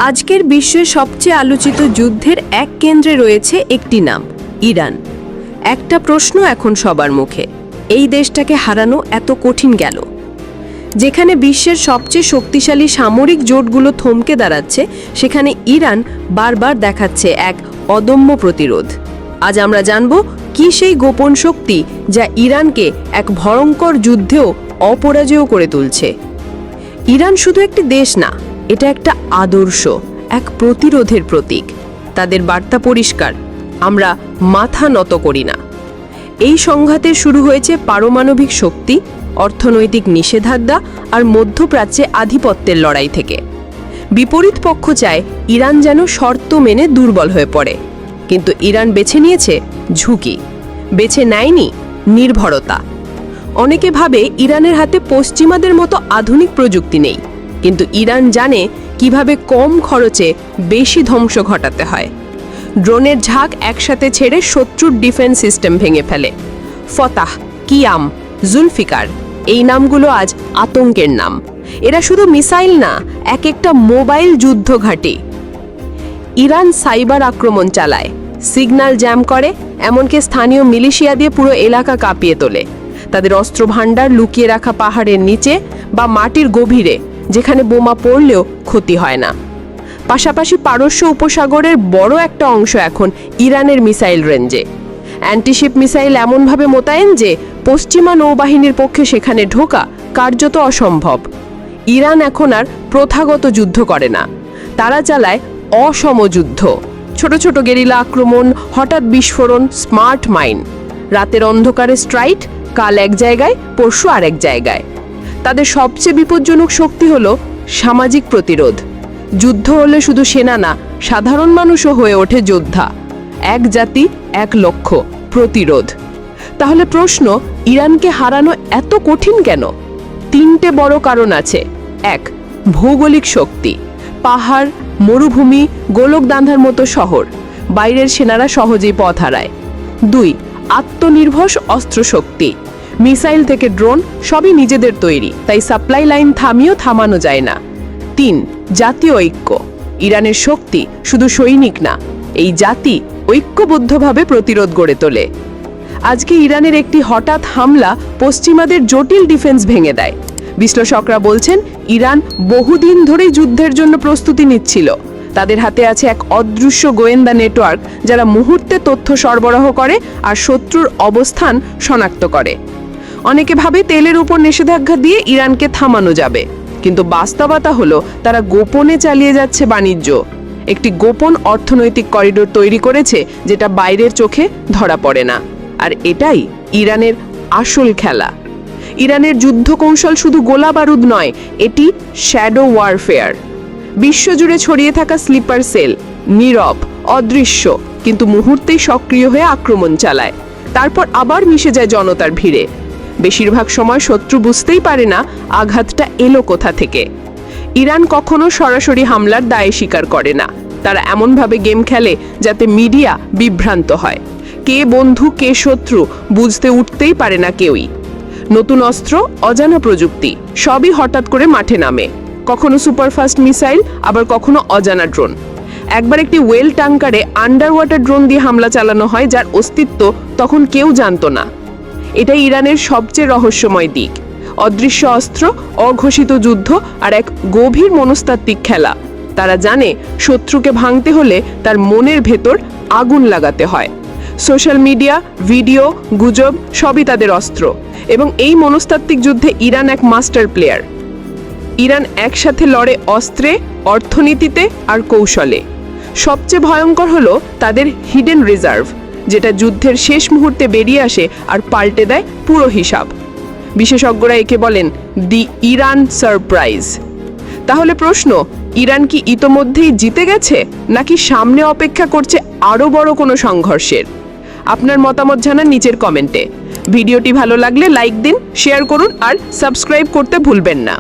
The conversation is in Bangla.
আজকের বিশ্বের সবচেয়ে আলোচিত যুদ্ধের এক কেন্দ্রে রয়েছে একটি নাম, ইরান। একটা প্রশ্ন এখন সবার মুখে, এই দেশটাকে হারানো এত কঠিন গেল? যেখানে বিশ্বের সবচেয়ে শক্তিশালী সামরিক জোটগুলো থমকে দাঁড়াচ্ছে, সেখানে ইরান বারবার দেখাচ্ছে এক অদম্য প্রতিরোধ। আজ আমরা জানব কি সেই গোপন শক্তি যা ইরানকে এক ভয়ঙ্কর যুদ্ধেও অপরাজেয় করে তুলছে। ইরান শুধু একটি দেশ না, এটা একটা আদর্শ, এক প্রতিরোধের প্রতীক। তাদের বার্তা পরিষ্কার, আমরা মাথা নত করি না। এই সংঘাতের শুরু হয়েছে পারমাণবিক শক্তি, অর্থনৈতিক নিষেধাজ্ঞা আর মধ্যপ্রাচ্যে আধিপত্যের লড়াই থেকে। বিপরীত পক্ষ চায় ইরান যেন শর্ত মেনে দুর্বল হয়ে পড়ে, কিন্তু ইরান বেছে নিয়েছে ঝুঁকি, বেছে নেয়নি নির্ভরতা। অনেকে ভাবে ইরানের হাতে পশ্চিমাদের মতো আধুনিক প্রযুক্তি নেই, কিন্তু ইরান জানে কিভাবে কম খরচে বেশি ধ্বংস ঘটাতে হয়। ড্রোনের ঝাঁক একসাথে ছেড়ে শত্রুর ডিফেন্স সিস্টেম ভেঙে ফেলে। ফতাহ, কিয়াম, জুলফিকার, এই নামগুলো আজ আতঙ্কের নাম। এরা শুধু মিসাইল না, এক একটা মোবাইল যুদ্ধ ঘাঁটি। ইরান সাইবার আক্রমণ চালায়, সিগন্যাল জ্যাম করে, এমনকি স্থানীয় মিলিশিয়া দিয়ে পুরো এলাকা কাঁপিয়ে তোলে। তাদের অস্ত্র ভাণ্ডার লুকিয়ে রাখা পাহাড়ের নিচে বা মাটির গভীরে, যেখানে বোমা পড়লেও ক্ষতি হয় না। পাশাপাশি পারস্য উপসাগরের বড় একটা অংশ এখন ইরানের মিসাইল রেঞ্জে। অ্যান্টিশিপ মিসাইল এমনভাবে মোতায়েন যে পশ্চিমা নৌবাহিনীর পক্ষে সেখানে ঢোকা কার্যত অসম্ভব। ইরান এখন আর প্রথাগত যুদ্ধ করে না, তারা চালায় অসম যুদ্ধ। ছোট ছোট গেরিলা আক্রমণ, হঠাৎ বিস্ফোরণ, স্মার্ট মাইন। রাতের অন্ধকারে স্ট্রাইক, কাল এক জায়গায়, পরশু আরেক জায়গায়। তাদের সবচেয়ে বিপজ্জনক শক্তি হলো সামাজিক প্রতিরোধ। যুদ্ধ হলে শুধু সেনা না, সাধারণ মানুষও হয়ে ওঠে যোদ্ধা। এক জাতি, এক লক্ষ্য, প্রতিরোধ। তাহলে প্রশ্ন, ইরানকে হারানো এত কঠিন কেন? তিনটে বড় কারণ আছে। এক, ভৌগোলিক শক্তি। পাহাড়, মরুভূমি, গোলকদান্ধার মতো শহর, বাইরের সেনারা সহজেই পথ হারায়। দুই, আত্মনির্ভর অস্ত্রশক্তি। মিসাইল থেকে ড্রোন সবই নিজেদের তৈরি, তাই সাপ্লাই লাইন থামানো যায় না। তিন, জাতীয় ঐক্য। ইরানের শক্তি শুধু সৈনিক না, এই জাতি ঐক্যবদ্ধভাবে প্রতিরোধ গড়ে তোলে। আজকে ইরানের একটি হঠাৎ হামলা পশ্চিমাদের জটিল ডিফেন্স ভেঙে দেয়। বিশ্লেষকরা বলছেন ইরান বহুদিন ধরেই যুদ্ধের জন্য প্রস্তুতি নিচ্ছিল। তাদের হাতে আছে এক অদৃশ্য গোয়েন্দা নেটওয়ার্ক, যারা মুহূর্তে তথ্য সরবরাহ করে আর শত্রুর অবস্থান শনাক্ত করে। অনেকে ভাবে তেলের উপর নিষেধাজ্ঞা দিয়ে ইরানকে থামানো যাবে, কিন্তু বাস্তবতা হলো তারা গোপনে চালিয়ে যাচ্ছে বাণিজ্য। একটি গোপন অর্থনৈতিক করিডোর তৈরি করেছে, যেটা বাইরের চোখে ধরা পড়ে না। আর এটাই ইরানের আসল খেলা। ইরানের যুদ্ধ কৌশল শুধু গোলা বারুদ নয়, এটি শ্যাডো ওয়ারফেয়ার। বিশ্বজুড়ে ছড়িয়ে থাকা স্লিপার সেল, নীরব, অদৃশ্য, কিন্তু মুহূর্তেই সক্রিয় হয়ে আক্রমণ চালায়, তারপর আবার মিশে যায় জনতার ভিড়ে। বেশিরভাগ সময় শত্রু বুঝতেই পারে না আঘাতটা এলো কোথা থেকে। ইরান কখনো সরাসরি হামলার দায় স্বীকার করে না। তারা এমনভাবে গেম খেলে যাতে মিডিয়া বিভ্রান্ত হয়। কে বন্ধু কে শত্রু বুঝতে উঠতেই পারে না কেউই। নতুন অস্ত্র, অজানা প্রযুক্তি, সবই হঠাৎ করে মাঠে নামে। কখনো সুপারফাস্ট মিসাইল, আবার কখনো অজানা ড্রোন। একবার একটি ওয়েল ট্যাঙ্কারে আন্ডার ওয়াটার ড্রোন দিয়ে হামলা চালানো হয়, যার অস্তিত্ব তখন কেউ জানতো না। এটাই ইরানের সবচেয়ে রহস্যময় দিক। অদৃশ্য অস্ত্র, অঘোষিত যুদ্ধ আর এক গভীর মনস্তাত্ত্বিক খেলা। তারা জানে শত্রুকে ভাঙতে হলে তার মনের ভেতর আগুন লাগাতে হয়। সোশ্যাল মিডিয়া, ভিডিও, গুজব সবই তাদের অস্ত্র, এবং এই মনস্তাত্ত্বিক যুদ্ধে ইরান এক মাস্টার প্লেয়ার। ইরান একসাথে লড়ে অস্ত্রে, অর্থনীতিতে আর কৌশলে। সবচেয়ে ভয়ঙ্কর হলো তাদের হিডেন রিজার্ভ, যেটা যুদ্ধের শেষ মুহূর্তে বেরিয়ে আসে আর পাল্টে দেয় পুরো হিসাব। বিশেষজ্ঞরা একে বলেন দি ইরান সারপ্রাইজ। তাহলে প্রশ্ন, ইরান কি ইতোমধ্যেই জিতে গেছে, নাকি সামনে অপেক্ষা করছে আরও বড় কোনো সংঘর্ষের? আপনার মতামত জানান নিচের কমেন্টে। ভিডিওটি ভালো লাগলে লাইক দিন, শেয়ার করুন আর সাবস্ক্রাইব করতে ভুলবেন না।